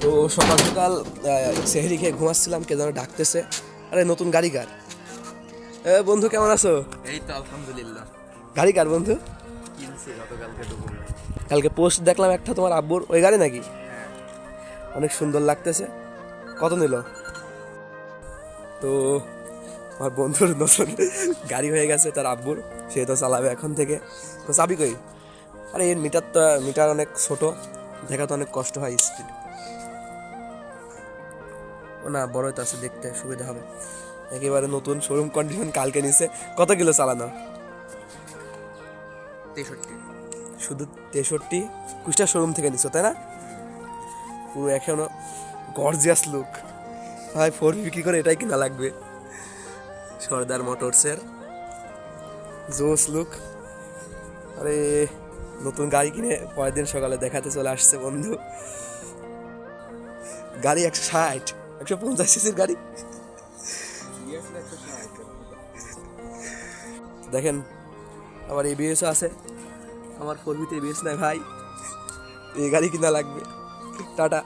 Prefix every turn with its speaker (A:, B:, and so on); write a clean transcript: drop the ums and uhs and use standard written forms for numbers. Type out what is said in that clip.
A: তো সকাল সকাল সেহরি খেয়ে ঘুমাচ্ছিলাম, কে যেন ডাকতেছে। আরে নতুন গাড়ি কার? বন্ধু কেমন আছো?
B: এই তো আলহামদুলিল্লাহ।
A: গাড়ি কার বন্ধু?
B: কিনছি গতকালকে দুপুরে।
A: কালকে পোস্ট দেখলাম একটা, তোমার আব্বুর ওই গাড়ি নাকি?
B: হ্যাঁ।
A: অনেক সুন্দর লাগতেছে। কত নিল? তো আমার বন্ধুর নতুন গাড়ি হয়ে গেছে তার আব্বুর, সে তো চালাবে এখন থেকে। তো চাবি কই? আরে এর মিটার অনেক ছোট, দেখা তো অনেক কষ্ট হয় স্পিড। ও না, বড় তো আছে, দেখতে সুবিধা হবে। একেবারে নতুন শোরুম কন্ডিশন, কালকে নিছে। কত কিলো চালানো?
B: 63।
A: শুধু 63? কুষ্টা শোরুম থেকে নিছো তাই না? পুরো এখনো গর্জিয়াস লুক। ভাই ফোর বিক্রি করে এটাই কিনা লাগবে। সর্দার মোটরসের জোস লুক। আরে নতুন গাড়ি কিনে পরের দিন সকালে দেখাতে চলে আসছে বন্ধু। গাড়ি 160, 150 সিসির গাড়ি। দেখেন আমার এবিএসও আছে, আমার ফোর বিতে এবিএস নাই ভাই। এই গাড়ি কিনা লাগবে। টাটা।